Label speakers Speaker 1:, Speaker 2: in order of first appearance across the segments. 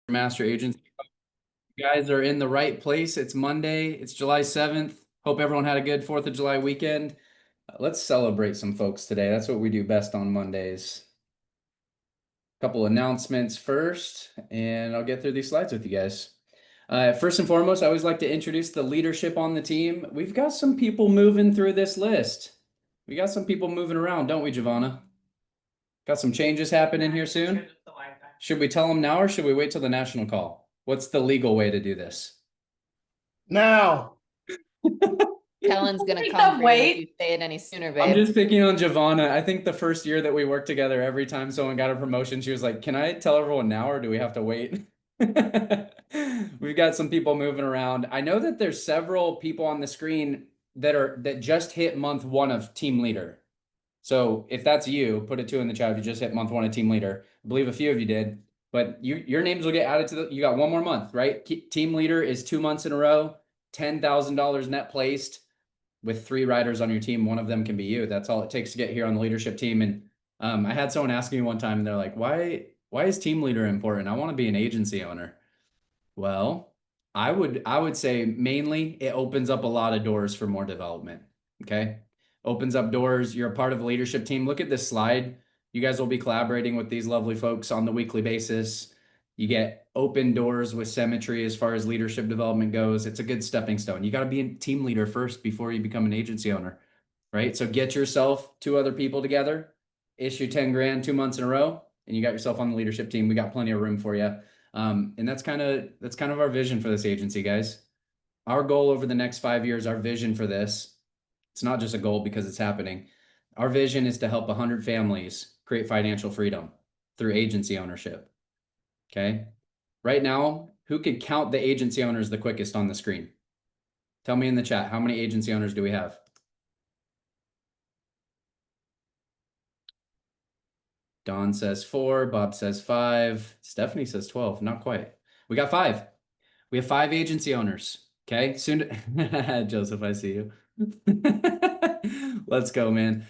Speaker 1: Master Agency. You guys are in the right place. It's Monday. It's July 7th. Hope everyone had a good 4th of July weekend. Let's celebrate some folks today. That's what we do best on Mondays. Couple announcements first, and I'll get through these slides with you guys. First and foremost, I always like to introduce the leadership on the team. We've got some people moving through this list. We got some people moving around, don't we, Giovanna? Got some changes happening here soon. Should we tell them now or should we wait till the national call? What's the legal way to do this?
Speaker 2: Now.
Speaker 3: Kellen's gonna come for you if you say it any sooner, babe.
Speaker 1: I'm just picking on Giovanna. I think the first year that we worked together, every time someone got a promotion, she was like, "Can I tell everyone now or do we have to wait?" We've got some people moving around. I know that there's several people on the screen that just hit month 1 of team leader. So if that's you, put a 2 in the chat if you just hit month 1 of team leader. I believe a few of you did, but your names will get added to you got one more month, right? Team leader is 2 months in a row, $10,000 net placed with 3 riders on your team. One of them can be you. That's all it takes to get here on the leadership team. And I had someone ask me one time and they're like, why is team leader important? I want to be an agency owner. Well, I would say mainly it opens up a lot of doors for more development. Okay. Opens up doors. You're a part of a leadership team. Look at this slide. You guys will be collaborating with these lovely folks on the weekly basis. You get open doors with Symmetry as far as leadership development goes. It's a good stepping stone. You got to be a team leader first before you become an agency owner, right? So get yourself 2 other people together, issue 10 grand 2 months in a row, and you got yourself on the leadership team. We got plenty of room for you. And that's kind of our vision for this agency, guys. Our goal over the next 5 years, our vision for this, it's not just a goal because it's happening. Our vision is to help 100 families create financial freedom through agency ownership. Okay. Right now, who could count the agency owners the quickest on the screen? Tell me in the chat, how many agency owners do we have? Don says 4, Bob says 5, Stephanie says 12, not quite. We got 5. We have 5 agency owners. Okay, soon Joseph, I see you. Let's go, man.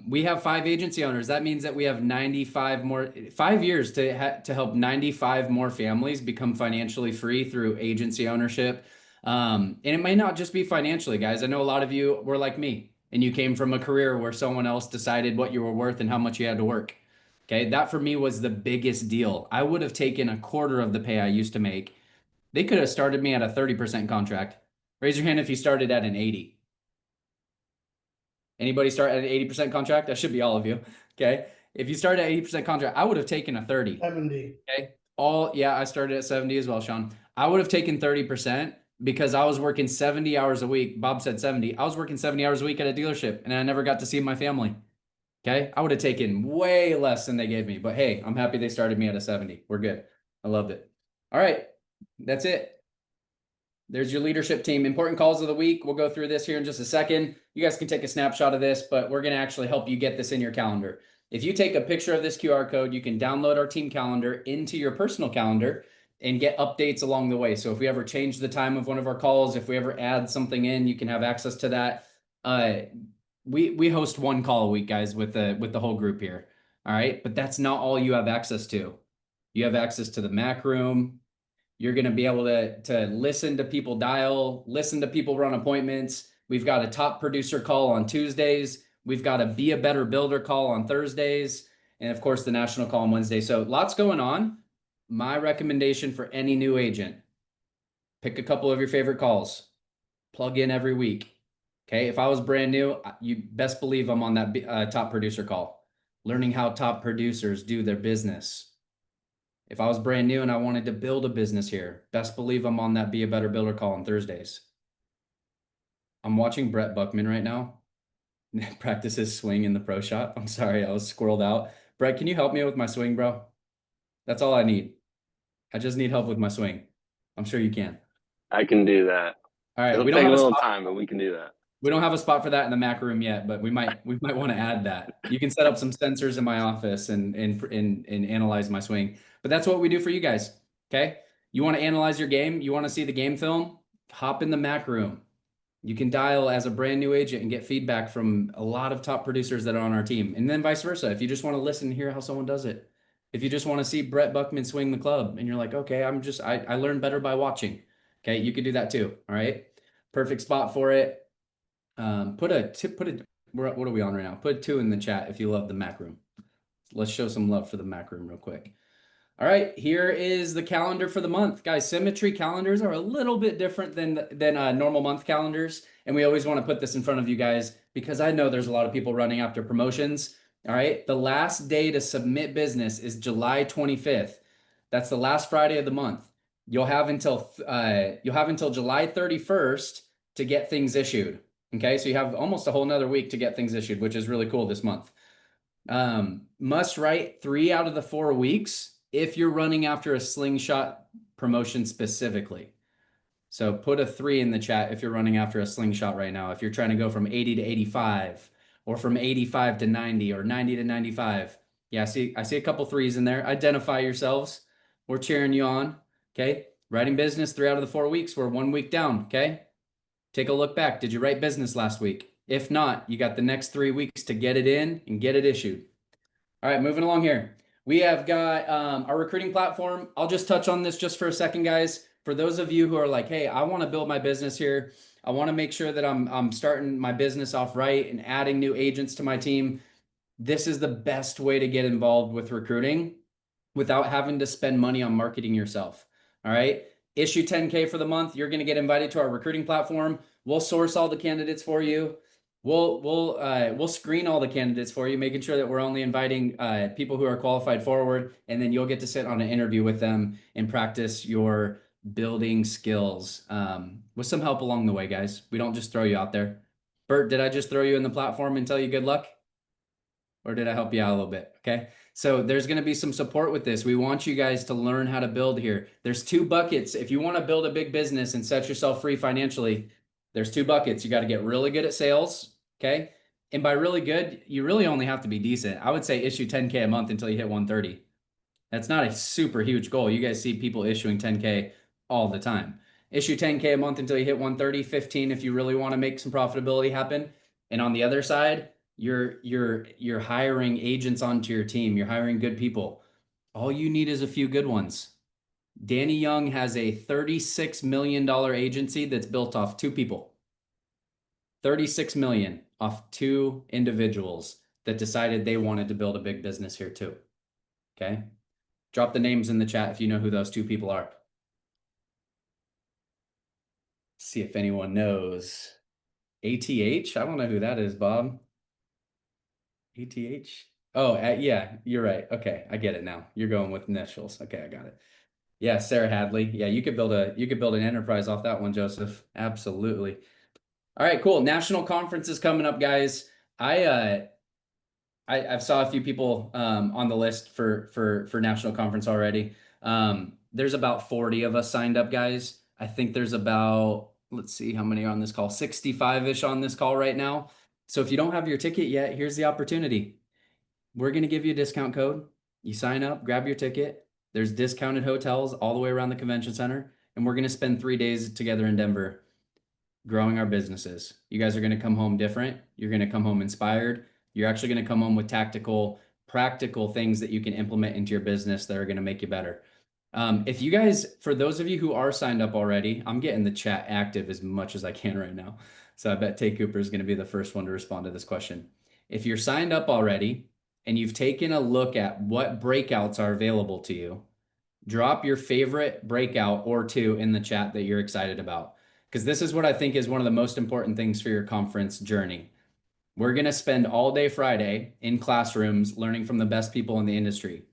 Speaker 1: We have 5 agency owners. That means that we have 95 more, 5 years to help 95 more families become financially free through agency ownership. And it might not just be financially, guys. I know a lot of you were like me and you came from a career where someone else decided what you were worth and how much you had to work. Okay, that for me was the biggest deal. I would have taken a quarter of the pay I used to make. They could have started me at a 30% contract. Raise your hand if you started at an 80. Anybody start at an 80% contract? That should be all of you. Okay. If you started at 80% contract, I would have taken a 30.
Speaker 2: 70.
Speaker 1: Okay. I started at 70 as well, Sean. I would have taken 30% because I was working 70 hours a week. Bob said 70. I was working 70 hours a week at a dealership and I never got to see my family. Okay. I would have taken way less than they gave me, but hey, I'm happy they started me at a 70. We're good. I loved it. All right. That's it. There's your leadership team. Important calls of the week. We'll go through this here in just a second. You guys can take a snapshot of this, but we're going to actually help you get this in your calendar. If you take a picture of this QR code, you can download our team calendar into your personal calendar and get updates along the way. So if we ever change the time of one of our calls, if we ever add something in, you can have access to that. We host 1 call a week, guys, with the whole group here. All right. But that's not all you have access to. You have access to the Mac room. You're going to be able to listen to people dial, listen to people run appointments. We've got a top producer call on Tuesdays. We've got a be a better builder call on Thursdays. And of course, the national call on Wednesday. So lots going on. My recommendation for any new agent, pick a couple of your favorite calls, plug in every week. Okay. If I was brand new, you best believe I'm on that top producer call, learning how top producers do their business. If I was brand new and I wanted to build a business here, best believe I'm on that Be a Better Builder call on Thursdays. I'm watching Brett Buckman right now practice his swing in the pro shop. I'm sorry, I was squirreled out. Brett, can you help me with my swing, bro? That's all I need. I just need help with my swing. I'm sure you can.
Speaker 4: I can do that.
Speaker 1: All right.
Speaker 4: It'll take a little time, but we can do that.
Speaker 1: We don't have a spot for that in the Mac room yet, but we might want to add that. You can set up some sensors in my office and analyze my swing. But that's what we do for you guys. Okay. You want to analyze your game? You want to see the game film? Hop in the Mac room. You can dial as a brand new agent and get feedback from a lot of top producers that are on our team. And then vice versa. If you just want to listen and hear how someone does it, If you just want to see Brett Buckman swing the club and you're like, okay, I learn better by watching. Okay, you could do that too. All right. Perfect spot for it. What are we on right now? Put 2 in the chat if you love the Mac Room. Let's show some love for the Mac Room real quick. All right, here is the calendar for the month. Guys, symmetry calendars are a little bit different than normal month calendars. And we always want to put this in front of you guys because I know there's a lot of people running after promotions. All right, the last day to submit business is July 25th. That's the last Friday of the month. You'll have until July 31st to get things issued. Okay, so you have almost a whole nother week to get things issued, which is really cool this month. Must write 3 out of the 4 weeks if you're running after a slingshot promotion specifically. So put a 3 in the chat if you're running after a slingshot right now. If you're trying to go from 80 to 85 or from 85 to 90 or 90 to 95. Yeah, I see a couple 3s in there. Identify yourselves. We're cheering you on. Okay. Writing business 3 out of the 4 weeks. We're 1 week down. Okay. Take a look back. Did you write business last week? If not, you got the next 3 weeks to get it in and get it issued. All right, moving along here. We have got our recruiting platform. I'll just touch on this just for a second, guys. For those of you who are like, hey, I want to build my business here. I want to make sure that I'm starting my business off right and adding new agents to my team. This is the best way to get involved with recruiting without having to spend money on marketing yourself. All right. Issue 10K for the month. You're going to get invited to our recruiting platform. We'll source all the candidates for you. We'll screen all the candidates for you, making sure that we're only inviting people who are qualified forward, and then you'll get to sit on an interview with them and practice your building skills with some help along the way, guys. We don't just throw you out there. Bert, did I just throw you in the platform and tell you good luck? Or did I help you out a little bit? Okay. So there's going to be some support with this. We want you guys to learn how to build here. There's 2 buckets. If you want to build a big business and set yourself free financially, there's 2 buckets. You got to get really good at sales. Okay. And by really good, you really only have to be decent. I would say issue 10K a month until you hit 130. That's not a super huge goal. You guys see people issuing 10K all the time. Issue 10K a month until you hit 130, 15 if you really want to make some profitability happen. And on the other side, you're hiring agents onto your team. You're hiring good people. All you need is a few good ones. Danny Young has a $36 million agency that's built off 2 people. 36 million off 2 individuals that decided they wanted to build a big business here too. Okay. Drop the names in the chat if you know who those 2 people are. See if anyone knows. ATH? I don't know who that is, Bob. ATH? Oh, yeah, you're right. Okay, I get it now. You're going with initials. Okay, I got it. Yeah, Sarah Hadley. Yeah, you could build an enterprise off that one, Joseph. Absolutely. All right, cool. National conference is coming up, guys. I've saw a few people on the list for national conference already. There's about 40 of us signed up, guys. I think there's about, let's see how many are on this call, 65-ish on this call right now. So if you don't have your ticket yet, here's the opportunity. We're going to give you a discount code. You sign up, grab your ticket. There's discounted hotels all the way around the convention center. And we're going to spend 3 days together in Denver growing our businesses. You guys are going to come home different. You're going to come home inspired. You're actually going to come home with tactical, practical things that you can implement into your business that are going to make you better. If you guys, for those of you who are signed up already, I'm getting the chat active as much as I can right now. So I bet Tay Cooper is going to be the first one to respond to this question. If you're signed up already and you've taken a look at what breakouts are available to you, drop your favorite breakout or 2 in the chat that you're excited about. Because this is what I think is one of the most important things for your conference journey. We're going to spend all day Friday in classrooms learning from the best people in the industry.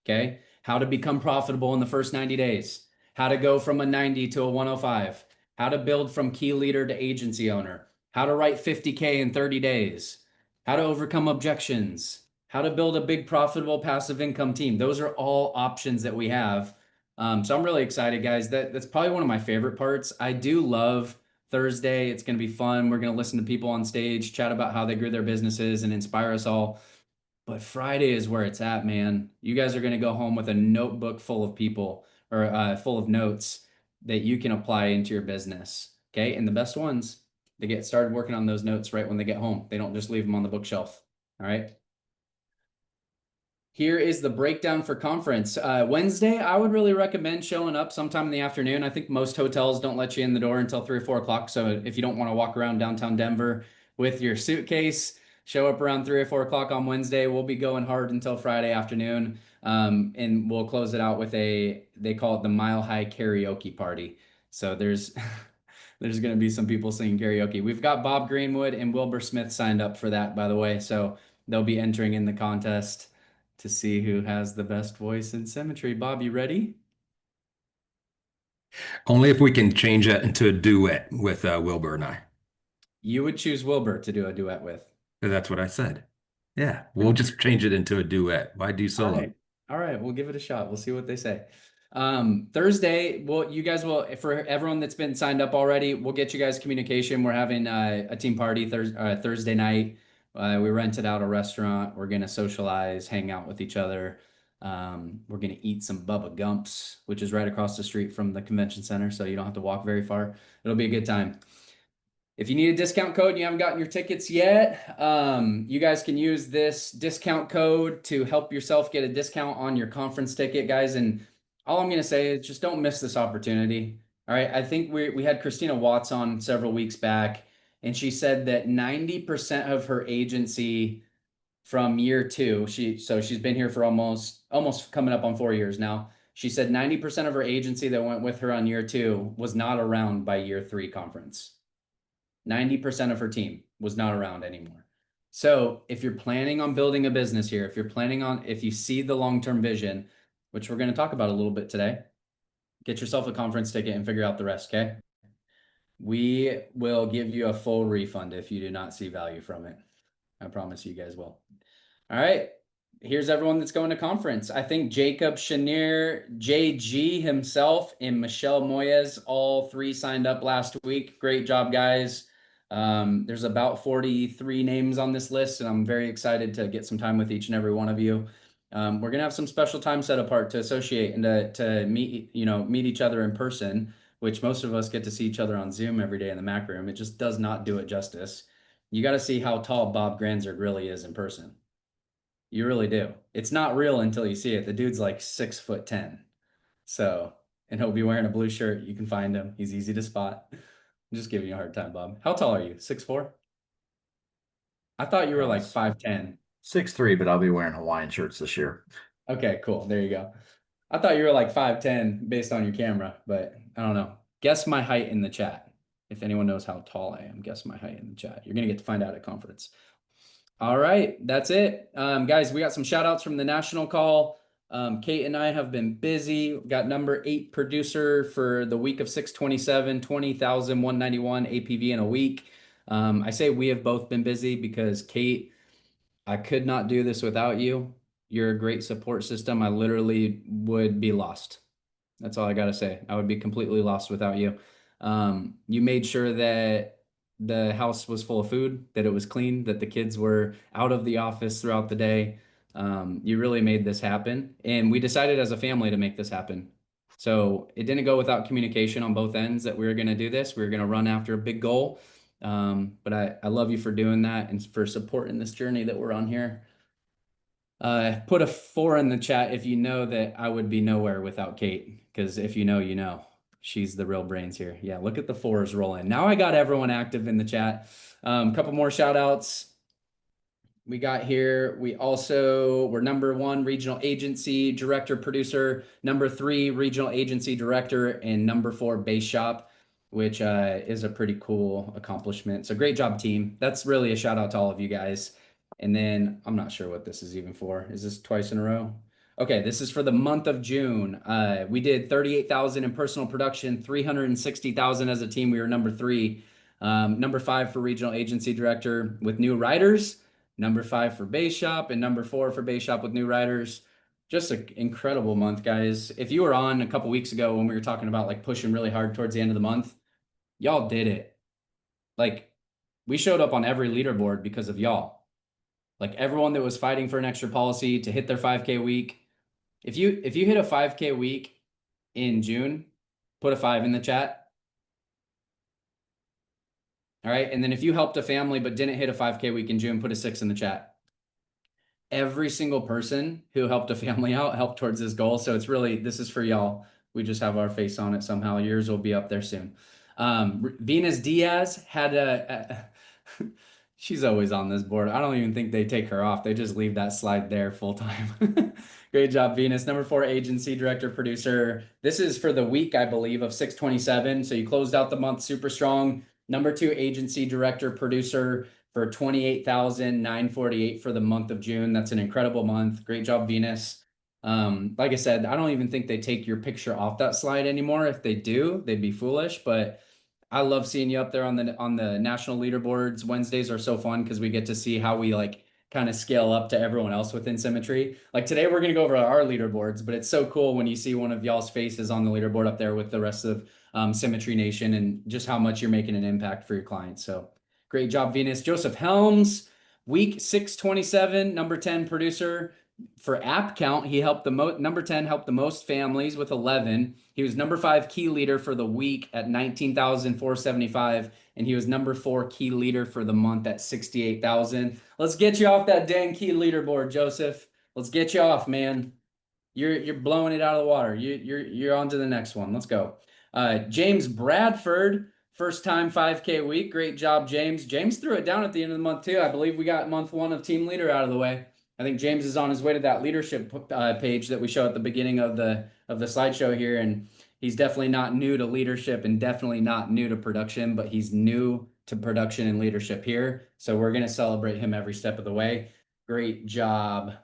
Speaker 1: Okay. How to become profitable in the first 90 days, how to go from a 90 to a 105, how to build from key leader to agency owner, how to write 50K in 30 days, how to overcome objections, how to build a big profitable passive income team. Those are all options that we have. So I'm really excited, guys. That's probably one of my favorite parts. I do love Thursday. It's going to be fun. We're going to listen to people on stage, chat about how they grew their businesses and inspire us all. But Friday is where it's at, man. You guys are going to go home with a notebook full of people or full of notes that you can apply into your business. Okay. And the best ones, they get started working on those notes right when they get home. They don't just leave them on the bookshelf. All right. Here is the breakdown for conference. Wednesday, I would really recommend showing up sometime in the afternoon. I think most hotels don't let you in the door until 3 or 4 o'clock. So if you don't want to walk around downtown Denver with your suitcase, show up around 3 or 4 o'clock on Wednesday. We'll be going hard until Friday afternoon. And we'll close it out with they call it the Mile High Karaoke Party. So there's there's going to be some people singing karaoke. We've got Bob Greenwood and Wilbur Smith signed up for that, by the way. So they'll be entering in the contest to see who has the best voice in symmetry. Bob, you ready?
Speaker 5: Only if we can change it into a duet with Wilbur and I.
Speaker 1: You would choose Wilbur to do a duet with.
Speaker 5: That's what I said. Yeah, we'll just change it into a duet. Why do solo?
Speaker 1: All right, we'll give it a shot. We'll see what they say. Thursday, well, you guys will, for everyone that's been signed up already, we'll get you guys communication. We're having a team party Thursday night. We rented out a restaurant. We're gonna socialize, hang out with each other. We're gonna eat some Bubba Gumps, which is right across the street from the convention center, so you don't have to walk very far. It'll be a good time. If you need a discount code and you haven't gotten your tickets yet, you guys can use this discount code to help yourself get a discount on your conference ticket, guys. And all I'm going to say is just don't miss this opportunity. All right. I think we had Christina Watts on several weeks back, and she said that 90% of her agency from year 2, she's been here for almost coming up on 4 years now. She said 90% of her agency that went with her on year 2 was not around by year 3 conference. 90% of her team was not around anymore. So if you're planning on building a business here, if you see the long-term vision, which we're going to talk about a little bit today, get yourself a conference ticket and figure out the rest, okay? We will give you a full refund if you do not see value from it. I promise you guys will. All right. Here's everyone that's going to conference. I think Jacob Chenier, JG himself, and Michelle Moyes, all 3 signed up last week. Great job, guys. There's about 43 names on this list, and I'm very excited to get some time with each and every one of you. We're going to have some special time set apart to associate and to meet each other in person, which most of us get to see each other on Zoom every day in the Mac room. It just does not do it justice. You got to see how tall Bob Granzer really is in person. You really do. It's not real until you see it. The dude's like 6'10". So, and he'll be wearing a blue shirt. You can find him. He's easy to spot. I'm just giving you a hard time, Bob. How tall are you? 6'4"? I thought you were like 5'10".
Speaker 2: 6'3", but I'll be wearing Hawaiian shirts this year.
Speaker 1: Okay, cool. There you go. I thought you were like 5'10" based on your camera, but I don't know. Guess my height in the chat. If anyone knows how tall I am, guess my height in the chat. You're going to get to find out at conference. All right, that's it. Guys, we got some shout outs from the national call. Kate and I have been busy. We've got number 8 producer for the week of 6/27, 20,191 APV in a week. I say we have both been busy because Kate, I could not do this without you. You're a great support system. I literally would be lost. That's all I got to say. I would be completely lost without you. You made sure that the house was full of food, that it was clean, that the kids were out of the office throughout the day. You really made this happen. And we decided as a family to make this happen. So it didn't go without communication on both ends that we were going to do this. We were going to run after a big goal. But I love you for doing that and for supporting this journey that we're on here. Put a 4 in the chat if you know that I would be nowhere without Kate, because if you know, you know. She's the real brains here. Yeah, look at the 4s rolling. Now I got everyone active in the chat. A couple more shout outs. We got here. We're number 1 regional agency director producer, number 3 regional agency director, and number 4 base shop, which is a pretty cool accomplishment. So great job, team. That's really a shout out to all of you guys. And then I'm not sure what this is even for. Is this twice in a row? Okay, this is for the month of June. We did 38,000 in personal production, 360,000 as a team. We were number 3. Number 5 for regional agency director with new writers, number 5 for base shop, and number 4 for base shop with new writers. Just an incredible month, guys. If you were on a couple weeks ago when we were talking about like pushing really hard towards the end of the month, y'all did it. Like we showed up on every leaderboard because of y'all. Like everyone that was fighting for an extra policy to hit their 5K week. If you hit a 5K week in June, put a 5 in the chat. All right. And then if you helped a family but didn't hit a 5K week in June, put a 6 in the chat. every single person who helped a family out helped towards this goal. So it's really, this is for y'all. We just have our face on it somehow. Yours will be up there soon. Venus Diaz had she's always on this board. I don't even think they take her off. They just leave that slide there full time. Great job, Venus. Number 4, agency director, producer. This is for the week, I believe, of 627. So you closed out the month super strong. Number 2, agency director, producer for 28,948 for the month of June. That's an incredible month. Great job, Venus. Like I said, I don't even think they take your picture off that slide anymore. If they do, they'd be foolish, but I love seeing you up there on the national leaderboards. Wednesdays are so fun because we get to see how we like kind of scale up to everyone else within Symmetry. Like today we're gonna go over our leaderboards, but it's so cool when you see one of y'all's faces on the leaderboard up there with the rest of Symmetry Nation and just how much you're making an impact for your clients. So great job, Venus. Joseph Helms, week 627, number 10 producer. For app count, he helped the number 10 helped the most families with 11. He was number 5 key leader for the week at 19,475, and he was number 4 key leader for the month at 68,000. Let's get you off that dang key leaderboard, Joseph. Let's get you off, man. You're blowing it out of the water. You're on to the next one. Let's go. James Bradford, first time 5K week. Great job, James. James threw it down at the end of the month too. I believe we got month 1 of team leader out of the way. I think James is on his way to that leadership page that we show at the beginning of the slideshow here, and he's definitely not new to leadership and definitely not new to production, but he's new to production and leadership here. So we're going to celebrate him every step of the way. Great job,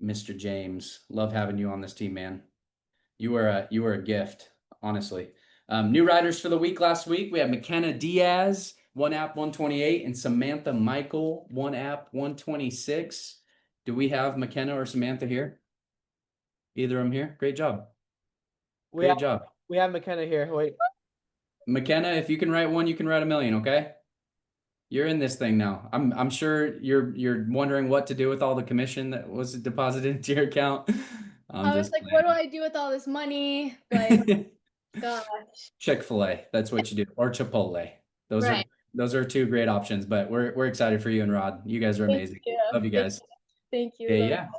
Speaker 1: Mr. James. Love having you on this team, man. You were a gift, honestly. New riders for the week last week. We had McKenna Diaz, 1 app 128, and Samantha Michael, 1 app 126. Do we have McKenna or Samantha here? Either of them here? Great job. Great job.
Speaker 6: We have McKenna here. Wait.
Speaker 1: McKenna, if you can write 1, you can write 1,000,000, okay? You're in this thing now. I'm sure you're wondering what to do with all the commission that was deposited into your account.
Speaker 7: I was like, what do I do with all this money? Like, gosh.
Speaker 1: Chick-fil-A, that's what you do. Or Chipotle. Those are 2 great options, but we're excited for you and Rod. You guys are amazing. Love you guys.
Speaker 7: Thank you.
Speaker 1: Okay, yeah.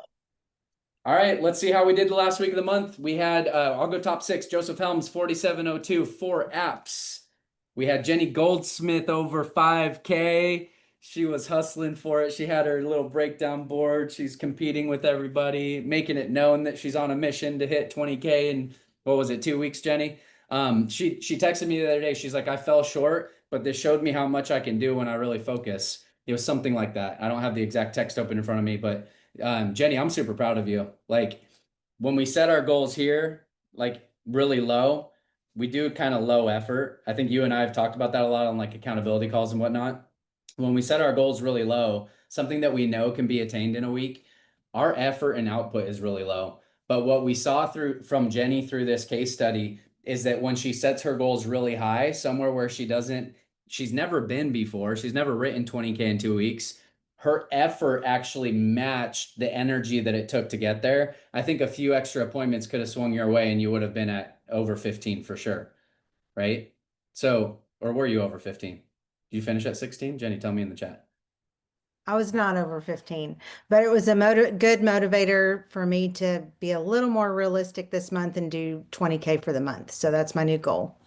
Speaker 1: All right, let's see how we did the last week of the month. We had, I'll go top 6. Joseph Helms, 4702, 4 apps. We had Jenny Goldsmith over 5K. She was hustling for it. She had her little breakdown board. She's competing with everybody, making it known that she's on a mission to hit 20K in, what was it, 2 weeks, Jenny? She texted me the other day. She's like, I fell short, but this showed me how much I can do when I really focus. It was something like that. I don't have the exact text open in front of me, but Jenny, I'm super proud of you. Like when we set our goals here, like really low, we do kind of low effort. I think you and I have talked about that a lot on like accountability calls and whatnot. When we set our goals really low, something that we know can be attained in a week, our effort and output is really low. But what we saw from Jenny through this case study is that when she sets her goals really high, somewhere where she's never been before, she's never written 20K in 2 weeks, her effort actually matched the energy that it took to get there. I think a few extra appointments could have swung your way and you would have been at over 15 for sure, right? So, or were you over 15? Did you finish at 16? Jenny, tell me in the chat.
Speaker 8: I was not over 15, but it was a good motivator for me to be a little more realistic this month and do 20K for the month. So that's my new goal.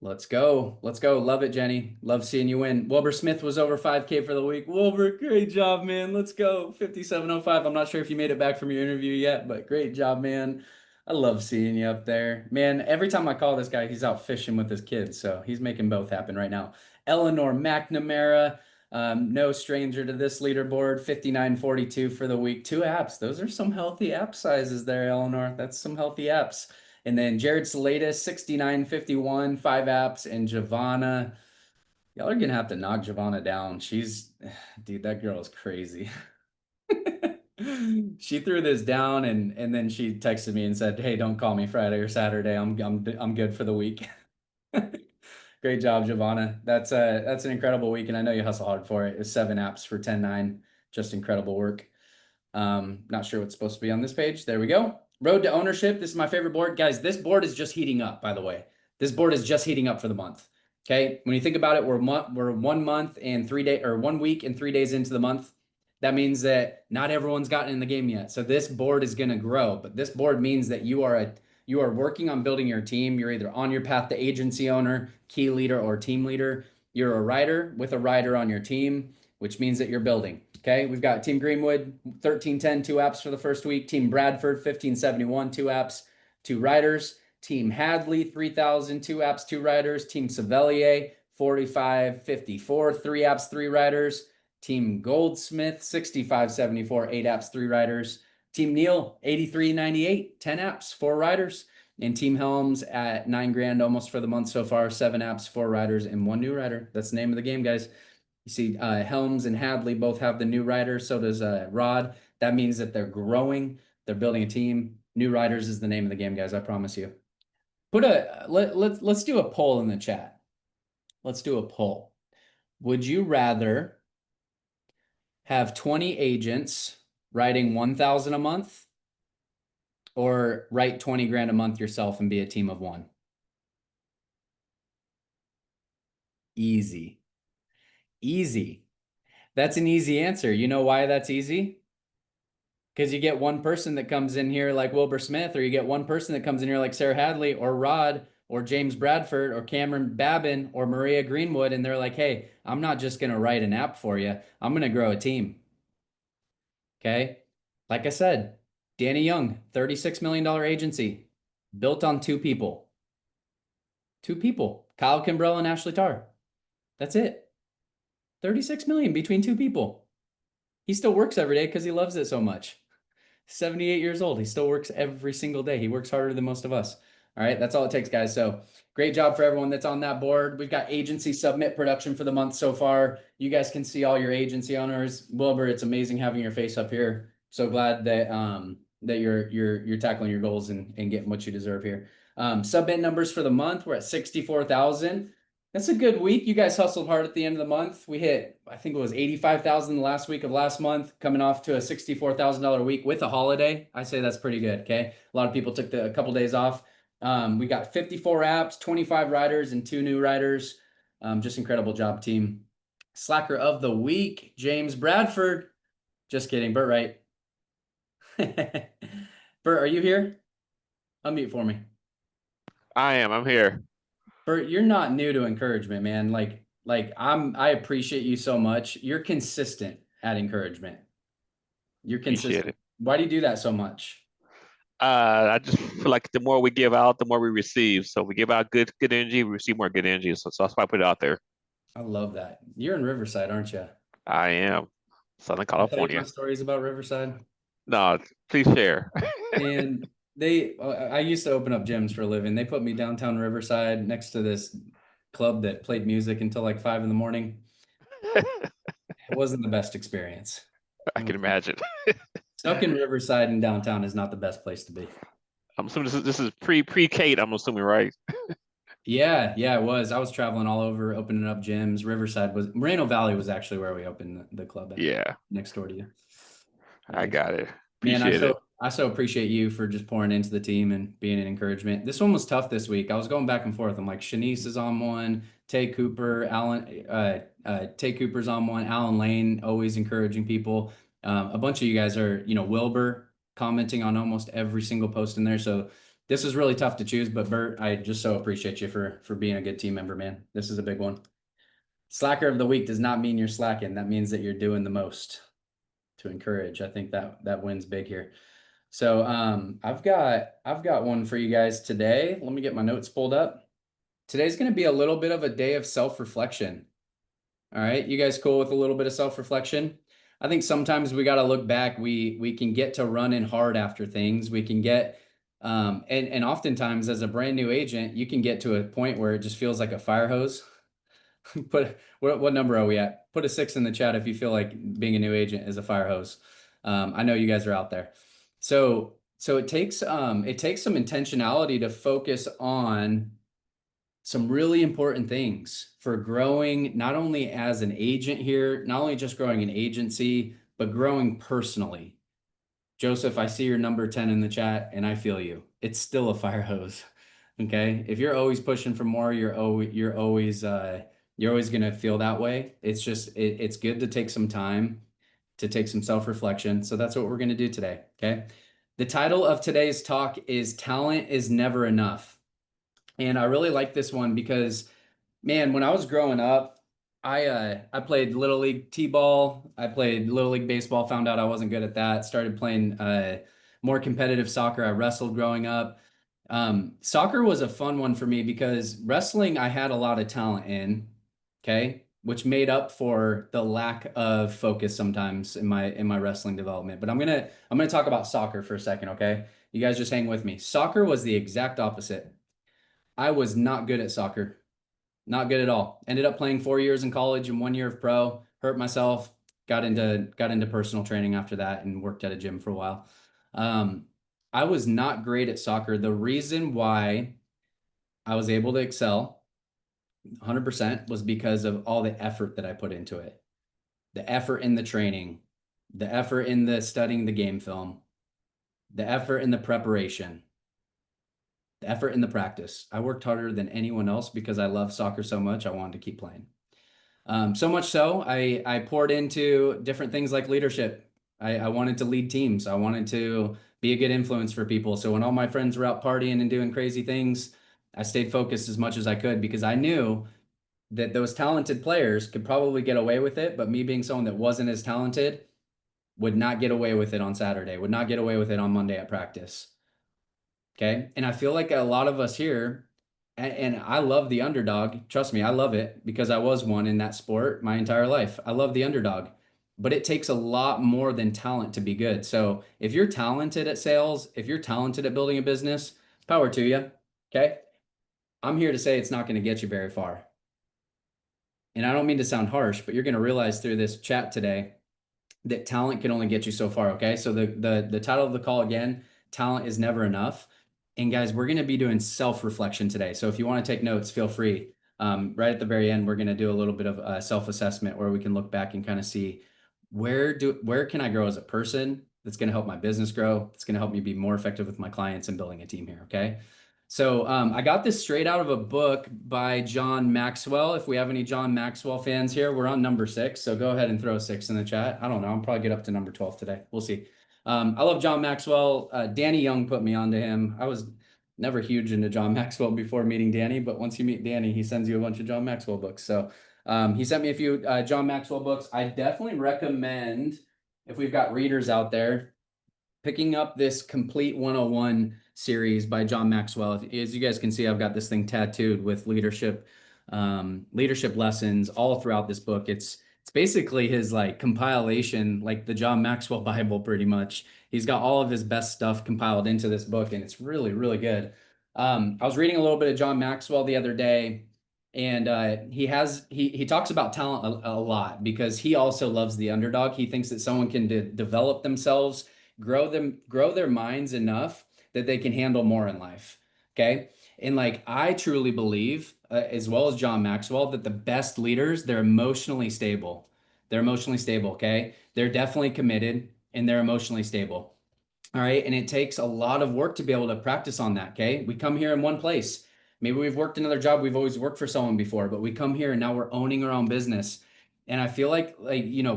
Speaker 1: Let's go. Let's go. Love it, Jenny. Love seeing you win. Wilbur Smith was over 5K for the week. Wilbur, great job, man. Let's go. 5705. I'm not sure if you made it back from your interview yet, but great job, man. I love seeing you up there. Man, every time I call this guy, he's out fishing with his kids, so he's making both happen right now. Eleanor McNamara, no stranger to this leaderboard, 5942 for the week. 2 apps. Those are some healthy app sizes there, Eleanor. That's some healthy apps. And then Jared Salatis, 6951, 5 apps, and Giovanna. Y'all are gonna have to knock Giovanna down. Dude, that girl is crazy. She threw this down and then she texted me and said, "Hey, don't call me Friday or Saturday. I'm good for the week." Great job, Giovanna. That's an incredible week, and I know you hustle hard for it. It's 7 apps for 10.9. Just incredible work. Not sure what's supposed to be on this page. There we go. Road to ownership. This is my favorite board. Guys, this board is just heating up, by the way. This board is just heating up for the month. Okay. When you think about it, we're 1 month and 3 days, or 1 week and 3 days into the month. That means that not everyone's gotten in the game yet. So this board is going to grow, but this board means that you are working on building your team. You're either on your path to agency owner, key leader, or team leader. You're a writer with a writer on your team, which means that you're building. Okay, we've got Team Greenwood, 1310, 2 apps for the first week. Team Bradford, 1571, 2 apps, 2 writers. Team Hadley, 3000, 2 apps, 2 writers. Team Savelier, 4554, 3 apps, 3 writers. Team Goldsmith, 6574, 8 apps, 3 writers. Team Neal, 8398, 10 apps, 4 writers. And Team Helms at $9,000 almost for the month so far, 7 apps, 4 writers, and 1 new writer. That's the name of the game, guys. You see, Helms and Hadley both have the new writer. So does Rod. That means that they're growing. They're building a team. New writers is the name of the game, guys. I promise you. Let's do a poll in the chat. Let's do a poll. Would you rather have 20 agents writing 1,000 a month, or write 20 grand a month yourself and be a team of 1? Easy. Easy. That's an easy answer. You know why that's easy? Because you get one person that comes in here like Wilbur Smith, or you get one person that comes in here like Sarah Hadley or Rod or James Bradford or Cameron Babin or Maria Greenwood, and they're like, hey, I'm not just going to write an app for you. I'm going to grow a team. Okay? Like I said, Danny Young, $36 million agency, built on 2 people. 2 people, Kyle Kimbrell and Ashley Tarr. That's it. 36 million between 2 people. He still works every day because he loves it so much. 78 years old. He still works every single day. He works harder than most of us. All right. That's all it takes, guys. So great job for everyone that's on that board. We've got agency submit production for the month so far. You guys can see all your agency owners. Wilbur, it's amazing having your face up here. So glad that that you're tackling your goals and getting what you deserve here. Submit numbers for the month. We're at 64,000. That's a good week. You guys hustled hard at the end of the month. We hit, I think it was 85,000 the last week of last month, coming off to a $64,000 week with a holiday. I say that's pretty good. Okay. A lot of people took a couple days off. We got 54 apps, 25 writers, and 2 new writers. Just incredible job, team. Slacker of the week, James Bradford. Just kidding. Bert Wright. Bert, are you here? Unmute for me.
Speaker 6: I am. I'm here.
Speaker 1: Bert, you're not new to encouragement, man. I appreciate you so much. You're consistent at encouragement. You're consistent.
Speaker 6: Appreciate it.
Speaker 1: Why do you do that so much?
Speaker 6: I just feel like the more we give out, the more we receive. So if we give out good energy, we receive more good energy. So that's why I put it out there.
Speaker 1: I love that. You're in Riverside, aren't you?
Speaker 6: I am. Southern
Speaker 1: I'll tell you
Speaker 6: California.
Speaker 1: my stories about Riverside.
Speaker 6: No, please share.
Speaker 1: And I used to open up gyms for a living. They put me downtown Riverside next to this club that played music until like 5 in the morning. It wasn't the best experience.
Speaker 6: I can imagine.
Speaker 1: Stuck in Riverside and downtown is not the best place to be.
Speaker 6: I'm assuming this is pre-Kate, I'm assuming, right?
Speaker 1: Yeah, it was. I was traveling all over, opening up gyms. Moreno Valley was actually where we opened the club at.
Speaker 6: Yeah.
Speaker 1: Next door to you.
Speaker 6: I got it.
Speaker 1: Man,
Speaker 6: Appreciate it.
Speaker 1: I so appreciate you for just pouring into the team and being an encouragement. This one was tough this week. I was going back and forth. I'm like, Shanice is on one, Tay Cooper, Tay Cooper's on one, Alan Lane, always encouraging people. A bunch of you guys are, Wilbur commenting on almost every single post in there. So this is really tough to choose, but Bert, I just so appreciate you for being a good team member, man. This is a big one. Slacker of the week does not mean you're slacking. That means that you're doing the most to encourage. I think that wins big here. So I've got one for you guys today. Let me get my notes pulled up. Today's going to be a little bit of a day of self-reflection. All right, you guys cool with a little bit of self-reflection? I think sometimes we got to look back. We can get to running hard after things. We can get and oftentimes as a brand new agent, you can get to a point where it just feels like a fire hose. What number are we at? Put a 6 in the chat if you feel like being a new agent is a fire hose. I know you guys are out there. So it takes some intentionality to focus on some really important things for growing, not only as an agent here, not only just growing an agency, but growing personally. Joseph, I see your number 10 in the chat and I feel you. It's still a fire hose. Okay. If you're always pushing for more, you're always going to feel that way. It's just, it's good to take some time to take some self-reflection. So that's what we're going to do today. Okay. The title of today's talk is Talent is Never Enough. And I really like this one because, man, when I was growing up, I played Little League T-ball. I played Little League baseball, found out I wasn't good at that. Started playing more competitive soccer. I wrestled growing up. Soccer was a fun one for me because wrestling I had a lot of talent in, okay, which made up for the lack of focus sometimes in my wrestling development. But I'm gonna talk about soccer for a second, okay? You guys just hang with me. Soccer was the exact opposite. I was not good at soccer. Not good at all. Ended up playing 4 years in college and 1 year of pro, hurt myself, got into personal training after that and worked at a gym for a while. I was not great at soccer. The reason why I was able to excel 100% was because of all the effort that I put into it. The effort in the training, the effort in the studying the game film, the effort in the preparation, the effort in the practice. I worked harder than anyone else because I love soccer so much. I wanted to keep playing. So much so, I poured into different things like leadership. I wanted to lead teams. I wanted to be a good influence for people. So when all my friends were out partying and doing crazy things, I stayed focused as much as I could because I knew that those talented players could probably get away with it, but me being someone that wasn't as talented would not get away with it on Saturday, would not get away with it on Monday at practice. Okay. And I feel like a lot of us here, and I love the underdog. Trust me, I love it because I was one in that sport my entire life. I love the underdog, but it takes a lot more than talent to be good. So if you're talented at sales, if you're talented at building a business, power to you. Okay. I'm here to say it's not going to get you very far. And I don't mean to sound harsh, but you're going to realize through this chat today that talent can only get you so far. Okay. So the title of the call again, talent is never enough. And guys, we're going to be doing self-reflection today. So if you want to take notes, feel free. Right at the very end, we're going to do a little bit of a self-assessment where we can look back and kind of see where can I grow as a person that's going to help my business grow. It's going to help me be more effective with my clients and building a team here. Okay. So I got this straight out of a book by John Maxwell. If we have any John Maxwell fans here, we're on number 6. So go ahead and throw a 6 in the chat. I don't know. I'll probably get up to number 12 today. We'll see. I love John Maxwell. Danny Young put me onto him. I was never huge into John Maxwell before meeting Danny, but once you meet Danny, he sends you a bunch of John Maxwell books. So he sent me a few John Maxwell books. I definitely recommend, if we've got readers out there, picking up this Complete 101 series by John Maxwell. As you guys can see, I've got this thing tattooed with leadership lessons all throughout this book. It's basically his like compilation, like the John Maxwell Bible, pretty much. He's got all of his best stuff compiled into this book, and it's really, really good. I was reading a little bit of John Maxwell the other day, and he talks about talent a lot because he also loves the underdog. He thinks that someone can develop themselves, grow their minds enough that they can handle more in life. Okay. And like, I truly believe, as well as John Maxwell, that the best leaders, they're emotionally stable. They're emotionally stable. Okay. They're definitely committed and they're emotionally stable. All right. And it takes a lot of work to be able to practice on that. Okay. We come here in one place. Maybe we've worked another job. We've always worked for someone before, but we come here and now we're owning our own business. And I feel like,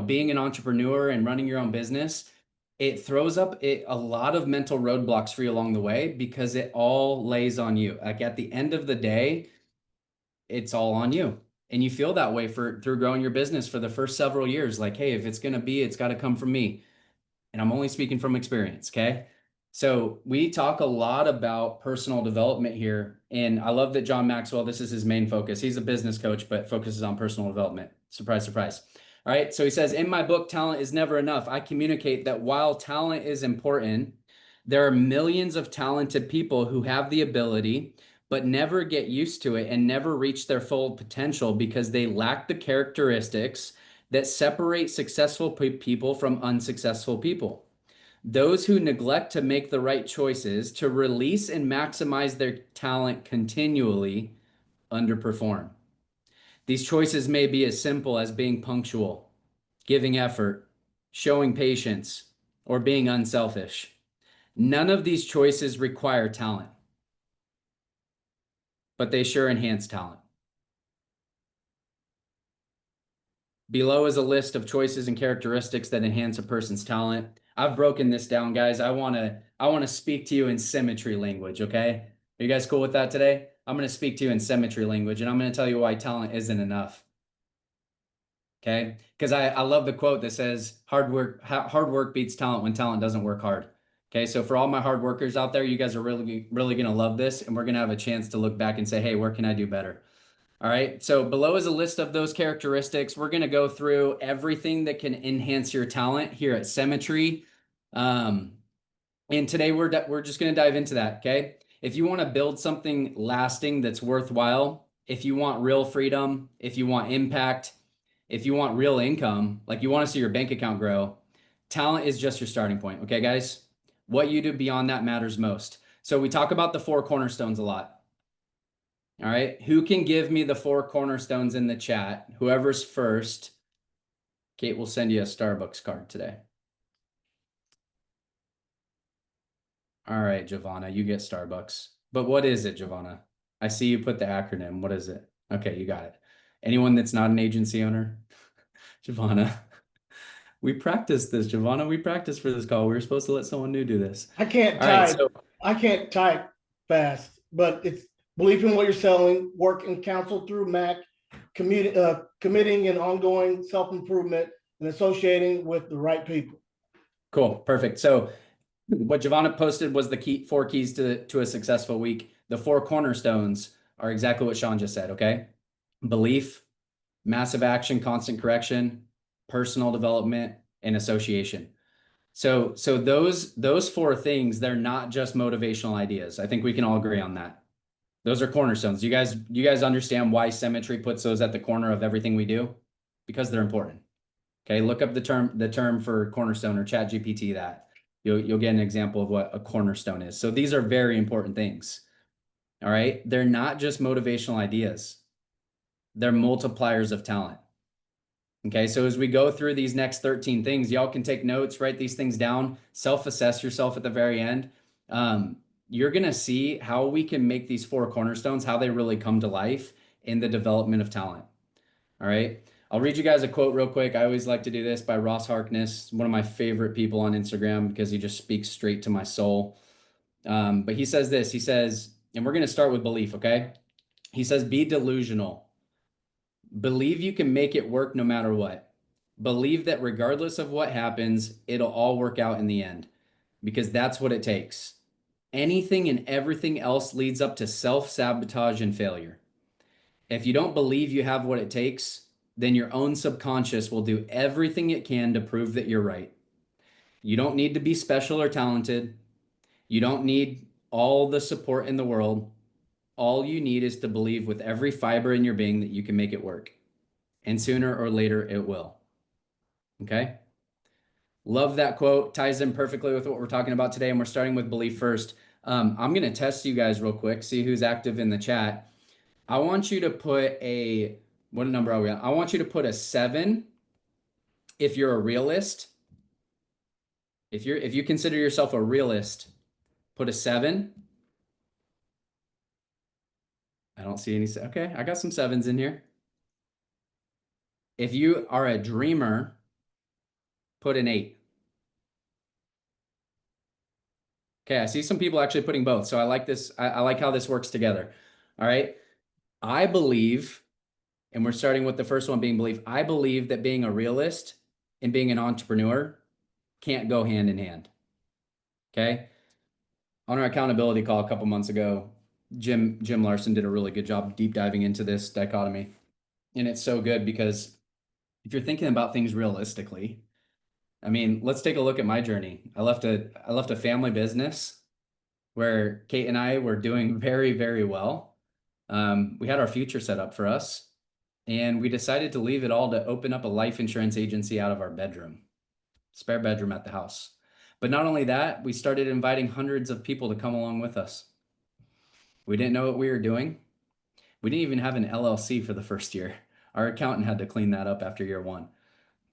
Speaker 1: being an entrepreneur and running your own business, it throws up a lot of mental roadblocks for you along the way because it all lays on you. Like at the end of the day, it's all on you. And you feel that way through growing your business for the first several years. Like, hey, if it's going to be, it's got to come from me. And I'm only speaking from experience. Okay. So we talk a lot about personal development here. And I love that John Maxwell, this is his main focus. He's a business coach, but focuses on personal development. Surprise, surprise. All right. So he says, in my book, Talent is Never Enough, I communicate that while talent is important, there are millions of talented people who have the ability, but never get used to it and never reach their full potential because they lack the characteristics that separate successful people from unsuccessful people. Those who neglect to make the right choices to release and maximize their talent continually underperform. These choices may be as simple as being punctual, giving effort, showing patience, or being unselfish. None of these choices require talent, but they sure enhance talent. Below is a list of choices and characteristics that enhance a person's talent. I've broken this down, guys. I want to speak to you in symmetry language, okay? Are you guys cool with that today? I'm going to speak to you in symmetry language, and I'm going to tell you why talent isn't enough. Okay? Because I love the quote that says hard work beats talent when talent doesn't work hard. Okay, so for all my hard workers out there, you guys are really going to love this, and we're going to have a chance to look back and say, hey, where can I do better? All right, so below is a list of those characteristics. We're going to go through everything that can enhance your talent here at Symmetry. And today we're just going to dive into that, okay? If you want to build something lasting that's worthwhile, if you want real freedom, if you want impact, if you want real income, like you want to see your bank account grow, talent is just your starting point, okay, guys? What you do beyond that matters most. So we talk about the 4 cornerstones a lot. All right, who can give me the 4 cornerstones in the chat? Whoever's first, Kate will send you a Starbucks card today. All right, Giovanna, you get Starbucks. But what is it, Giovanna? I see you put the acronym. What is it? Okay, you got it. Anyone that's not an agency owner? Giovanna. We practiced this, Giovanna. We practiced for this call. We were supposed to let someone new do this.
Speaker 9: I can't
Speaker 1: All right,
Speaker 9: type.
Speaker 1: so
Speaker 9: I can't type fast, but it's belief in what you're selling, work and counsel through MAC, committing and ongoing self-improvement, and associating with the right people.
Speaker 1: cool, perfect. So what Giovanna posted was the 4 keys to a successful week. The 4 cornerstones are exactly what Sean just said, okay? Belief, massive action, constant correction, personal development, and association. So those 4 things, they're not just motivational ideas. I think we can all agree on that. Those are cornerstones. You guys understand why Symmetry puts those at the corner of everything we do? Because they're important. Okay, look up the term for cornerstone or chat GPT that. You'll get an example of what a cornerstone is. So these are very important things. All right, they're not just motivational ideas. They're multipliers of talent. Okay, so as we go through these next 13 things, y'all can take notes, write these things down, self-assess yourself at the very end. You're going to see how we can make these 4 cornerstones, how they really come to life in the development of talent. All right. I'll read you guys a quote real quick. I always like to do this by Ross Harkness, one of my favorite people on Instagram because he just speaks straight to my soul. But he says this, he says, and we're going to start with belief, okay? He says, be delusional. Believe you can make it work no matter what. Believe that regardless of what happens, it'll all work out in the end because that's what it takes. Anything and everything else leads up to self-sabotage and failure. If you don't believe you have what it takes, then your own subconscious will do everything it can to prove that you're right. You don't need to be special or talented. You don't need all the support in the world. All you need is to believe with every fiber in your being that you can make it work. And sooner or later, it will. Okay? Love that quote. Ties in perfectly with what we're talking about today. And we're starting with belief first. I'm going to test you guys real quick, see who's active in the chat. I want you to put what number are we on? I want you to put a 7 if you're a realist. If you consider yourself a realist, put a 7. I don't see any. Okay, I got some 7s in here. If you are a dreamer, put an 8. Okay, I see some people actually putting both. So I like this. I like how this works together. All right. I believe, and we're starting with the first one being belief. I believe that being a realist and being an entrepreneur can't go hand in hand. Okay. On our accountability call a couple months ago, Jim Larson did a really good job deep diving into this dichotomy. And it's so good because if you're thinking about things realistically, I mean, let's take a look at my journey. I left a family business where Kate and I were doing very, very well. We had our future set up for us, and we decided to leave it all to open up a life insurance agency out of our bedroom, spare bedroom at the house. But not only that, we started inviting hundreds of people to come along with us. We didn't know what we were doing. We didn't even have an LLC for the first year. Our accountant had to clean that up after year 1.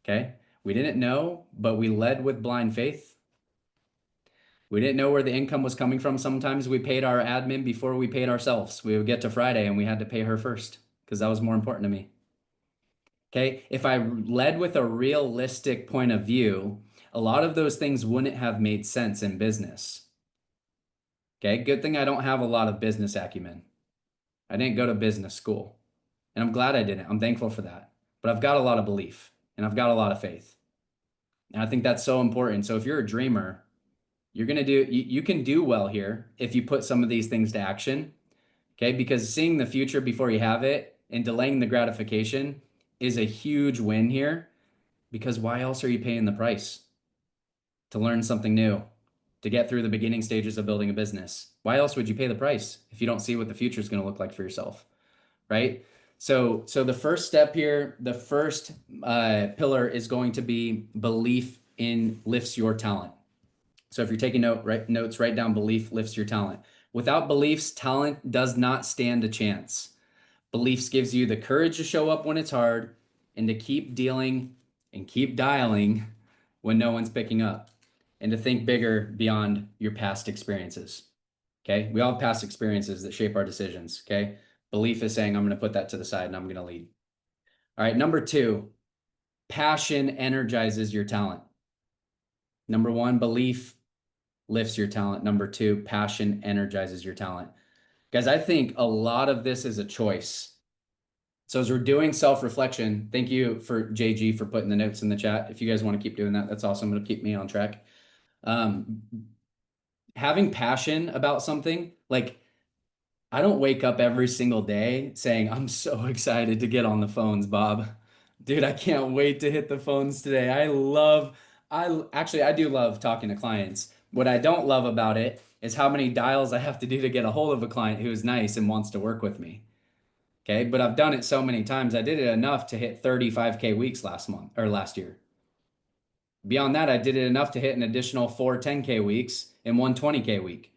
Speaker 1: Okay. We didn't know, but we led with blind faith. We didn't know where the income was coming from. Sometimes we paid our admin before we paid ourselves. We would get to Friday and we had to pay her first because that was more important to me. Okay. If I led with a realistic point of view, a lot of those things wouldn't have made sense in business. Okay. Good thing I don't have a lot of business acumen. I didn't go to business school, and I'm glad I didn't. I'm thankful for that. But I've got a lot of belief and I've got a lot of faith. And I think that's so important. So if you're a dreamer, you're going to do, you can do well here if you put some of these things to action. Okay. Because seeing the future before you have it and delaying the gratification is a huge win here. Because why else are you paying the price? To learn something new, to get through the beginning stages of building a business. Why else would you pay the price if you don't see what the future is going to look like for yourself? Right? So the first step here, the first pillar is going to be belief in lifts your talent. So if you're taking notes, write down belief lifts your talent. Without beliefs, talent does not stand a chance. Beliefs gives you the courage to show up when it's hard and to keep dealing and keep dialing when no one's picking up, and to think bigger beyond your past experiences. Okay. We all have past experiences that shape our decisions. Okay. Belief is saying, I'm going to put that to the side and I'm going to lead. All right. Number 2, passion energizes your talent. Number 1, belief lifts your talent. Number 2, passion energizes your talent. Guys, I think a lot of this is a choice. So as we're doing self-reflection, thank you for JG for putting the notes in the chat. If you guys want to keep doing that, that's awesome. It'll keep me on track. Having passion about something, like I don't wake up every single day saying, I'm so excited to get on the phones, Bob. Dude, I can't wait to hit the phones today. I do love talking to clients. What I don't love about it is how many dials I have to do to get a hold of a client who is nice and wants to work with me. Okay. But I've done it so many times. I did it enough to hit 35K weeks last year. Beyond that, I did it enough to hit an additional 4 10K weeks and 1 20K week.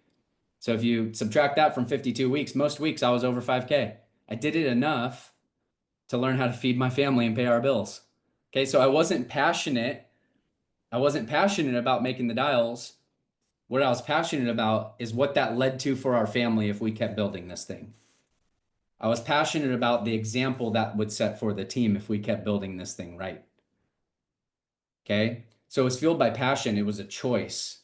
Speaker 1: So if you subtract that from 52 weeks, most weeks I was over 5K. I did it enough to learn how to feed my family and pay our bills. Okay. So I wasn't passionate. About making the dials. What I was passionate about is what that led to for our family if we kept building this thing. I was passionate about the example that would set for the team if we kept building this thing right. Okay. So it was fueled by passion. It was a choice.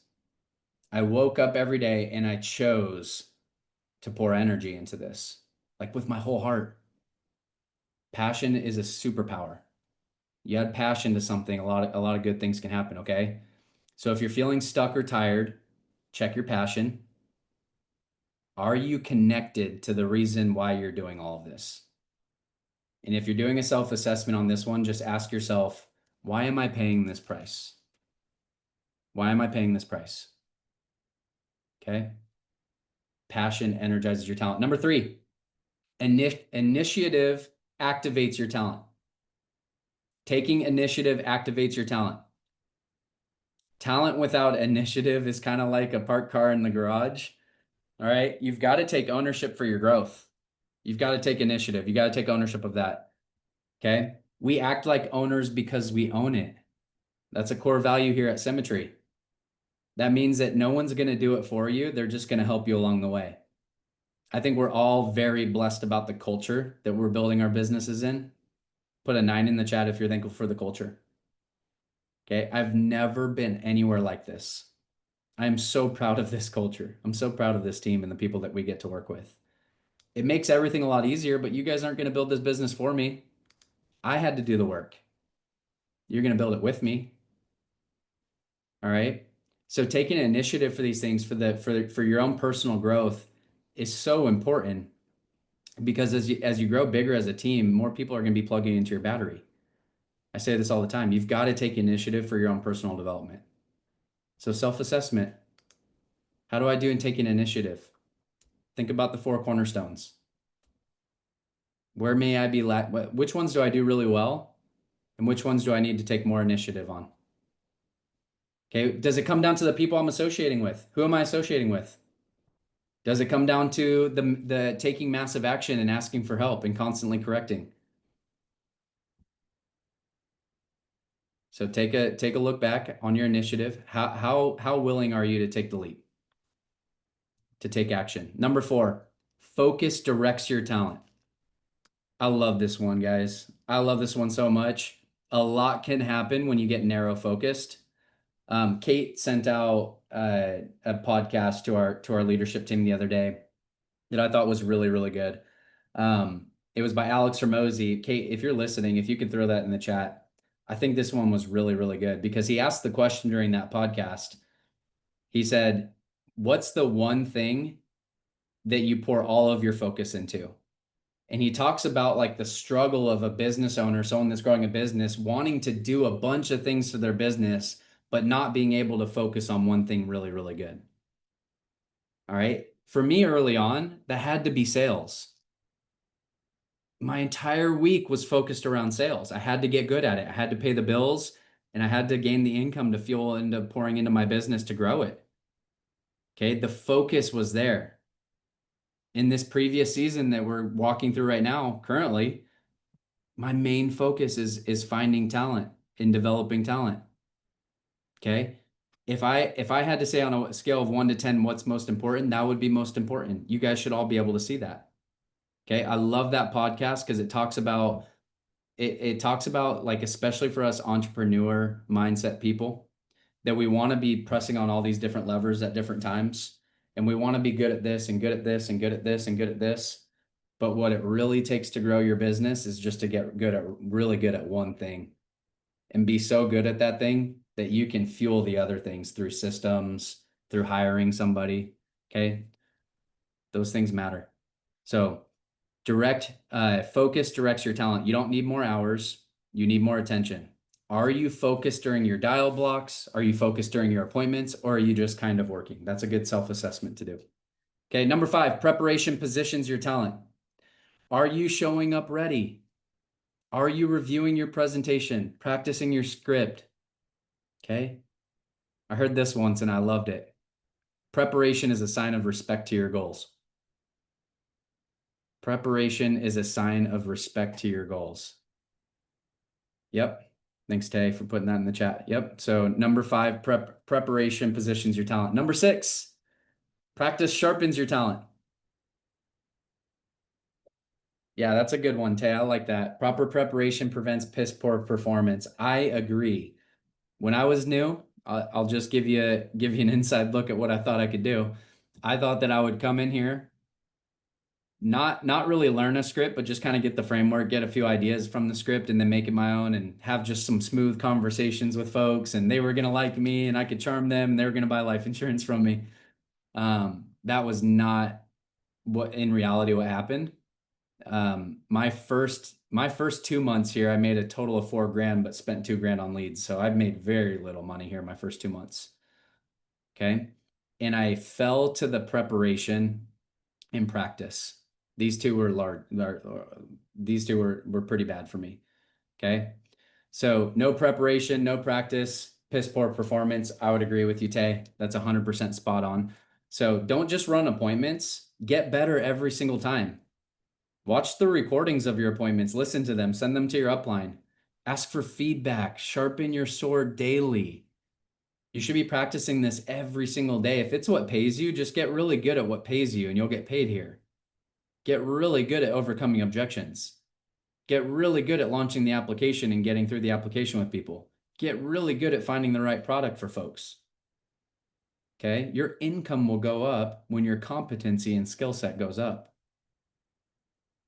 Speaker 1: I woke up every day and I chose to pour energy into this, like with my whole heart. Passion is a superpower. You add passion to something, a lot of good things can happen. Okay. So if you're feeling stuck or tired, check your passion. Are you connected to the reason why you're doing all of this? And if you're doing a self-assessment on this one, just ask yourself, why am I paying this price? Why am I paying this price? Okay. Passion energizes your talent. Number 3, initiative activates your talent. Taking initiative activates your talent. Talent without initiative is kind of like a parked car in the garage. All right. You've got to take ownership for your growth. You've got to take initiative. You got to take ownership of that. Okay. We act like owners because we own it. That's a core value here at Symmetry. That means that no one's going to do it for you. They're just going to help you along the way. I think we're all very blessed about the culture that we're building our businesses in. Put a 9 in the chat if you're thankful for the culture. Okay. I've never been anywhere like this. I'm so proud of this culture. I'm so proud of this team and the people that we get to work with. It makes everything a lot easier, but you guys aren't going to build this business for me. I had to do the work. You're going to build it with me. All right. So taking an initiative for these things for your own personal growth is so important, because as you grow bigger as a team, more people are going to be plugging into your battery. I say this all the time. You've got to take initiative for your own personal development. So self-assessment. How do I do in taking initiative? Think about the 4 cornerstones. Where may I be which ones do I do really well? And which ones do I need to take more initiative on? Okay. Does it come down to the people I'm associating with? Who am I associating with? Does it come down to the taking massive action and asking for help and constantly correcting? So take a look back on your initiative. How willing are you to take the leap? To take action. Number 4, focus directs your talent. I love this one, guys. I love this one so much. A lot can happen when you get narrow focused. Kate sent out a podcast to our leadership team the other day that I thought was really, really good. It was by Alex Ramosi. Kate, if you're listening, if you could throw that in the chat, I think this one was really, really good because he asked the question during that podcast. He said, what's the one thing that you pour all of your focus into? And he talks about like the struggle of a business owner, someone that's growing a business, wanting to do a bunch of things to their business, but not being able to focus on one thing really, really good. All right. For me early on, that had to be sales. My entire week was focused around sales. I had to get good at it. I had to pay the bills and I had to gain the income to fuel into pouring into my business to grow it. Okay. The focus was there. In this previous season that we're walking through right now, currently, my main focus is finding talent and developing talent. Okay. If I had to say on a scale of 1 to 10, what's most important, that would be most important. You guys should all be able to see that. Okay. I love that podcast because it talks about like, especially for us entrepreneur mindset people, that we want to be pressing on all these different levers at different times. And we want to be good at this and good at this and good at this and good at this. But what it really takes to grow your business is just to get really good at one thing and be so good at that thing that you can fuel the other things through systems, through hiring somebody. Okay. Those things matter. So focus directs your talent. You don't need more hours. You need more attention. Are you focused during your dial blocks? Are you focused during your appointments? Or are you just kind of working? That's a good self-assessment to do. Okay, number 5, preparation positions your talent. Are you showing up ready? Are you reviewing your presentation, practicing your script? Okay, I heard this once and I loved it. Preparation is a sign of respect to your goals. Preparation is a sign of respect to your goals. Yep. Thanks, Tay, for putting that in the chat. Yep. So number 5, preparation positions your talent. Number 6, practice sharpens your talent. Yeah, that's a good one, Tay. I like that. Proper preparation prevents piss poor performance. I agree. When I was new, I'll just give you an inside look at what I thought I could do. I thought that I would come in here, not really learn a script, but just kind of get the framework, get a few ideas from the script and then make it my own and have just some smooth conversations with folks and they were going to like me and I could charm them and they were going to buy life insurance from me. That was not in reality what happened. My first 2 months here, I made a total of $4,000, but spent $2,000 on leads. So I've made very little money here my first 2 months. Okay. And I fell to the preparation and practice. These two were these two were pretty bad for me. Okay. So no preparation, no practice, piss poor performance. I would agree with you, Tay. That's 100% spot on. So don't just run appointments, get better every single time. Watch the recordings of your appointments, listen to them, send them to your upline, ask for feedback, sharpen your sword daily. You should be practicing this every single day. If it's what pays you, just get really good at what pays you and you'll get paid here. Get really good at overcoming objections. Get really good at launching the application and getting through the application with people. Get really good at finding the right product for folks. Okay, your income will go up when your competency and skill set goes up.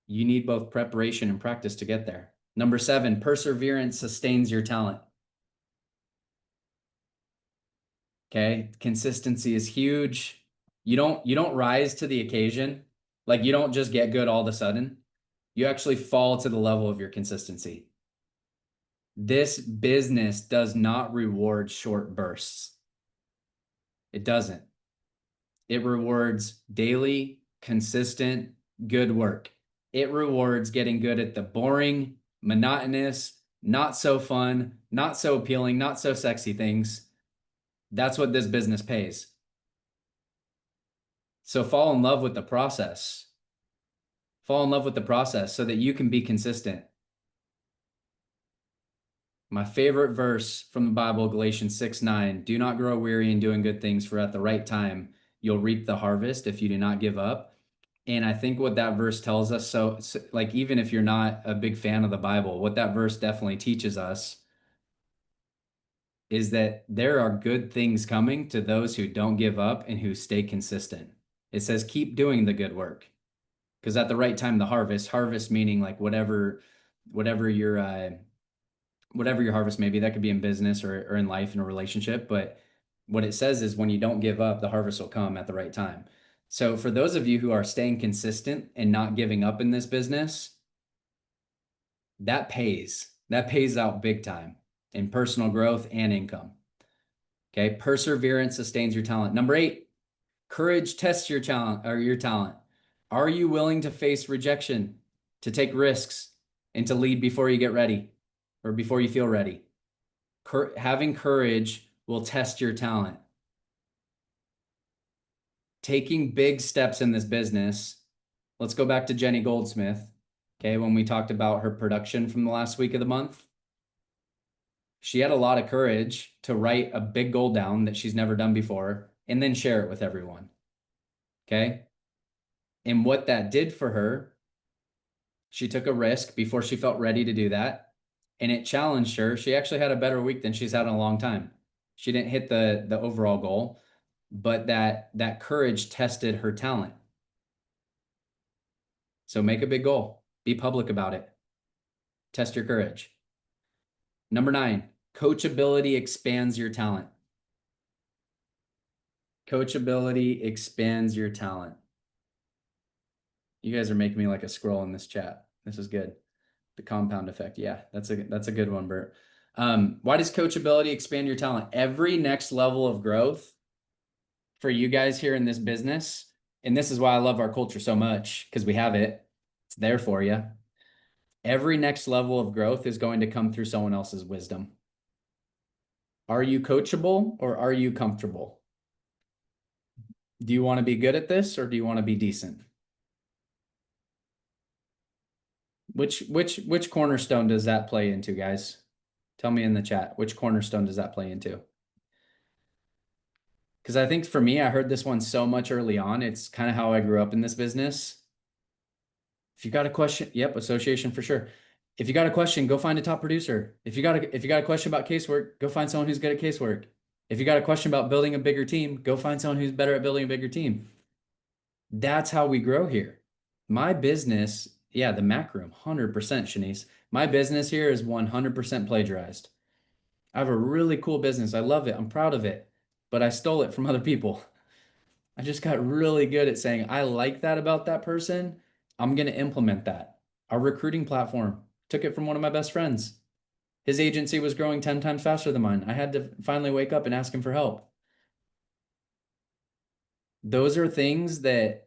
Speaker 1: You need both preparation and practice to get there. Number 7, perseverance sustains your talent. Okay, consistency is huge. You don't rise to the occasion. Like you don't just get good all of a sudden. You actually fall to the level of your consistency. This business does not reward short bursts. It doesn't. It rewards daily, consistent, good work. It rewards getting good at the boring, monotonous, not so fun, not so appealing, not so sexy things. That's what this business pays. So fall in love with the process. Fall in love with the process so that you can be consistent. My favorite verse from the Bible, Galatians 6:9, do not grow weary in doing good things, for at the right time, you'll reap the harvest if you do not give up. And I think what that verse tells us, so like even if you're not a big fan of the Bible, what that verse definitely teaches us is that there are good things coming to those who don't give up and who stay consistent. It says, keep doing the good work. Because at the right time, the harvest meaning like whatever your harvest may be, that could be in business or in life, in a relationship. But what it says is when you don't give up, the harvest will come at the right time. So for those of you who are staying consistent and not giving up in this business, that pays. That pays out big time in personal growth and income. Okay. Perseverance sustains your talent. Number 8, courage tests your talent or your talent. Are you willing to face rejection, to take risks, and to lead before you get ready or before you feel ready? Having courage will test your talent. Taking big steps in this business. Let's go back to Jenny Goldsmith. Okay. When we talked about her production from the last week of the month, she had a lot of courage to write a big goal down that she's never done before and then share it with everyone. Okay. And what that did for her, she took a risk before she felt ready to do that. And it challenged her. She actually had a better week than she's had in a long time. She didn't hit the overall goal, but that courage tested her talent. So make a big goal. Be public about it. Test your courage. Number 9, coachability expands your talent. Coachability expands your talent. You guys are making me like a scroll in this chat. This is good. The compound effect. Yeah, that's a good one, Bert. Why does coachability expand your talent? Every next level of growth for you guys here in this business, and this is why I love our culture so much, because we have it. It's there for you. Every next level of growth is going to come through someone else's wisdom. Are you coachable or are you comfortable? Do you want to be good at this or do you want to be decent? Which cornerstone does that play into, guys? Tell me in the chat. Which cornerstone does that play into? Because I think for me, I heard this one so much early on. It's kind of how I grew up in this business. If you got a question, yep, association for sure. If you got a question, go find a top producer. If you got a question about casework, go find someone who's good at casework. If you got a question about building a bigger team, go find someone who's better at building a bigger team. That's how we grow here. My business, yeah, the Mac Room, 100%, Shanice. My business here is 100% plagiarized. I have a really cool business. I love it. I'm proud of it, but I stole it from other people. I just got really good at saying, I like that about that person. I'm going to implement that. Our recruiting platform, took it from one of my best friends. His agency was growing 10 times faster than mine. I had to finally wake up and ask him for help. Those are things that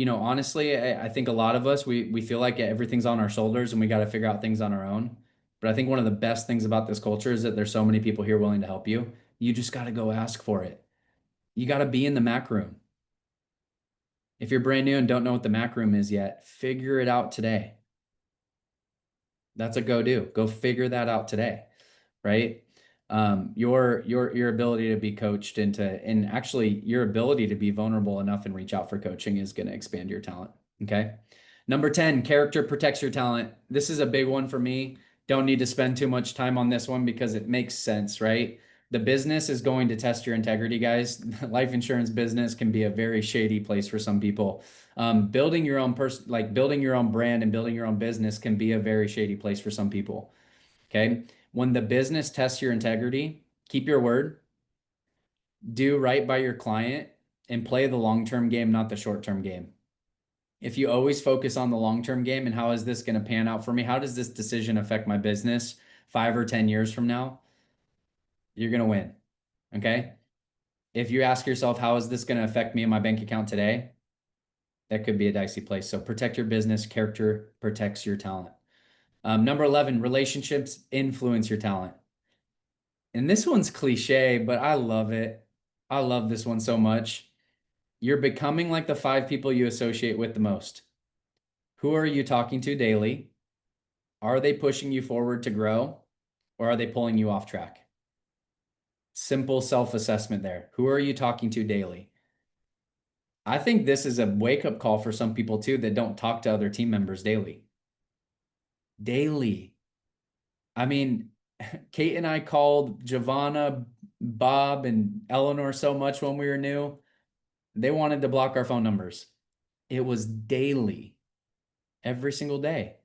Speaker 1: honestly, I think a lot of us, we feel like everything's on our shoulders and we got to figure out things on our own. But I think one of the best things about this culture is that there's so many people here willing to help you. You just got to go ask for it. You got to be in the Mac Room. If you're brand new and don't know what the Mac Room is yet, figure it out today. That's a go-do. Go figure that out today, right? Your ability to be coached and actually your ability to be vulnerable enough and reach out for coaching is going to expand your talent. Okay. Number 10, character protects your talent. This is a big one for me. Don't need to spend too much time on this one because it makes sense, right? The business is going to test your integrity, guys. Life insurance business can be a very shady place for some people. Building your own building your own brand and building your own business can be a very shady place for some people. Okay. When the business tests your integrity, keep your word, do right by your client, and play the long-term game, not the short-term game. If you always focus on the long-term game and how is this going to pan out for me? How does this decision affect my business 5 or 10 years from now? You're going to win. Okay. If you ask yourself, how is this going to affect me in my bank account today? That could be a dicey place. So protect your business. Character protects your talent. Number 11, relationships influence your talent. And this one's cliche, but I love it. I love this one so much. You're becoming like the 5 people you associate with the most. Who are you talking to daily? Are they pushing you forward to grow, or are they pulling you off track? Simple self-assessment there. Who are you talking to daily? I think this is a wake-up call for some people too that don't talk to other team members daily. Daily. I mean, Kate and I called Giovanna, Bob, and Eleanor so much when we were new. They wanted to block our phone numbers. It was daily, every single day.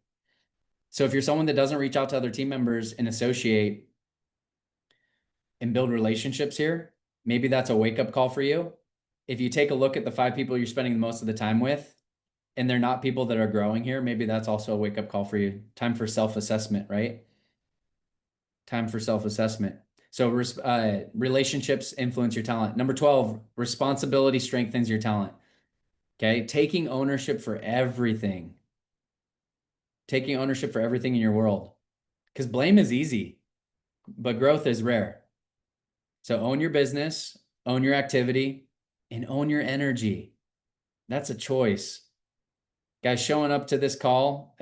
Speaker 1: So if you're someone that doesn't reach out to other team members and associate and build relationships here, maybe that's a wake-up call for you. If you take a look at the 5 people you're spending the most of the time with, and they're not people that are growing here, maybe that's also a wake-up call for you. Time for self-assessment, right? Time for self-assessment. So relationships influence your talent. Number 12, responsibility strengthens your talent. Okay, taking ownership for everything. Taking ownership for everything in your world. Because blame is easy, but growth is rare. So own your business, own your activity, and own your energy. That's a choice. Guys, showing up to this call,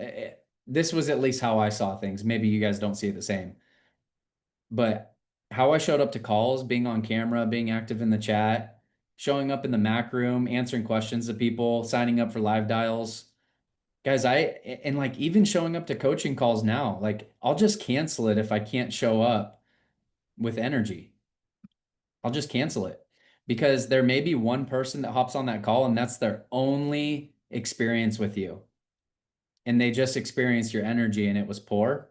Speaker 1: this was at least how I saw things. Maybe you guys don't see it the same. But how I showed up to calls, being on camera, being active in the chat, showing up in the Mac room, answering questions to people, signing up for live dials. Guys, and like even showing up to coaching calls now, like I'll just cancel it if I can't show up with energy. I'll just cancel it because there may be one person that hops on that call and that's their only experience with you. And they just experienced your energy and it was poor.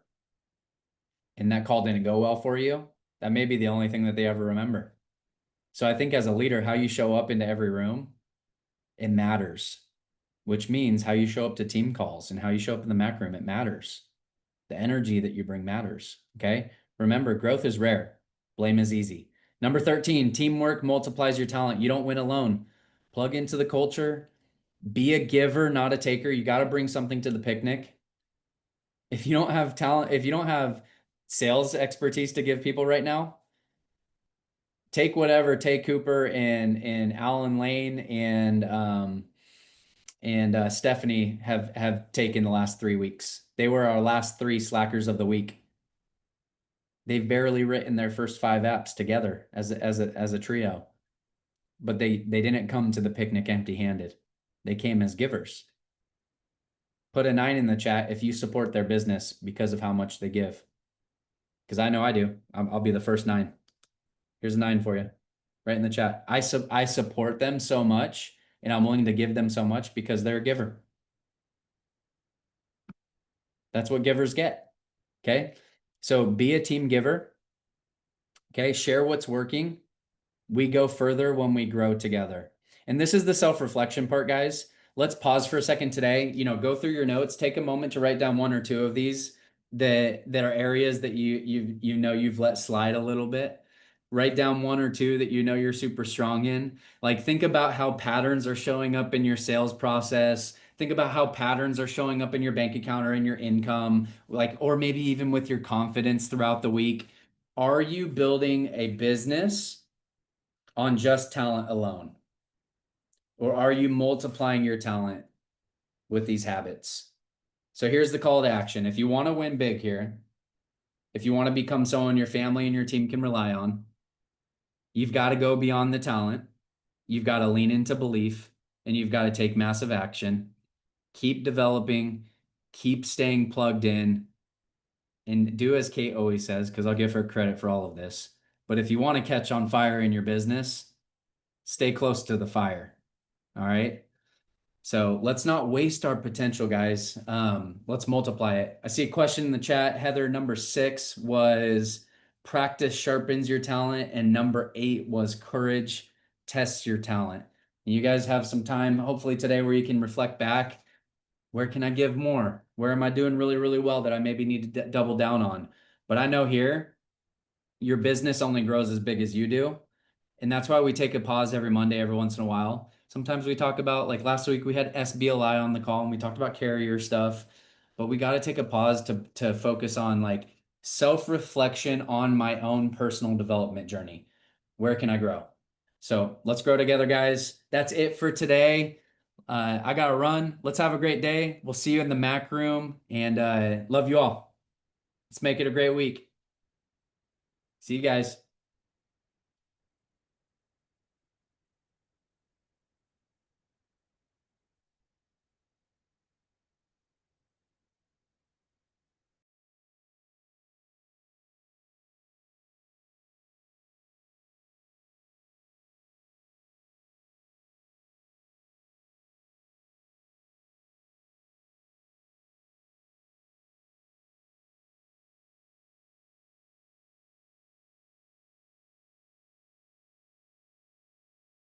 Speaker 1: And that call didn't go well for you. That may be the only thing that they ever remember. So I think as a leader, how you show up into every room, it matters, which means how you show up to team calls and how you show up in the Mac room, it matters. The energy that you bring matters. Okay. Remember, growth is rare. Blame is easy. Number 13, teamwork multiplies your talent. You don't win alone. Plug into the culture. Be a giver, not a taker. You got to bring something to the picnic. If you don't have talent, if you don't have sales expertise to give people right now, take whatever Tay Cooper and Alan Lane and Stephanie have taken the last 3 weeks. They were our last 3 slackers of the week. They've barely written their first 5 apps together as a trio, but they didn't come to the picnic empty-handed. They came as givers. Put a 9 in the chat if you support their business because of how much they give. Because I know I do. I'll be the first 9. Here's a 9 for you, right in the chat. I support them so much, and I'm willing to give them so much because they're a giver. That's what givers get. Okay. So be a team giver. Okay. Share what's working. We go further when we grow together. And this is the self-reflection part, guys. Let's pause for a second today. Go through your notes, take a moment to write down 1 or 2 of these that are areas that you've let slide a little bit. Write down 1 or 2 that you're super strong in. Like think about how patterns are showing up in your sales process. Think about how patterns are showing up in your bank account or in your income, or maybe even with your confidence throughout the week. Are you building a business on just talent alone? Or are you multiplying your talent with these habits? So here's the call to action. If you want to win big here, if you want to become someone your family and your team can rely on, you've got to go beyond the talent. You've got to lean into belief, and you've got to take massive action. Keep developing, keep staying plugged in, and do as Kate always says, because I'll give her credit for all of this. But if you want to catch on fire in your business, stay close to the fire. All right. So let's not waste our potential, guys. Let's multiply it. I see a question in the chat. Heather, number 6 was practice sharpens your talent. And number 8 was courage tests your talent. And you guys have some time, hopefully today, where you can reflect back. Where can I give more? Where am I doing really, really well that I maybe need to double down on? But I know here, your business only grows as big as you do. And that's why we take a pause every Monday, every once in a while. Sometimes we talk about, like last week, we had SBLI on the call and we talked about carrier stuff, but we got to take a pause to focus on like self-reflection on my own personal development journey. Where can I grow? So let's grow together, guys. That's it for today. I got to run. Let's have a great day. We'll see you in the Mac room, and love you all. Let's make it a great week. See you guys.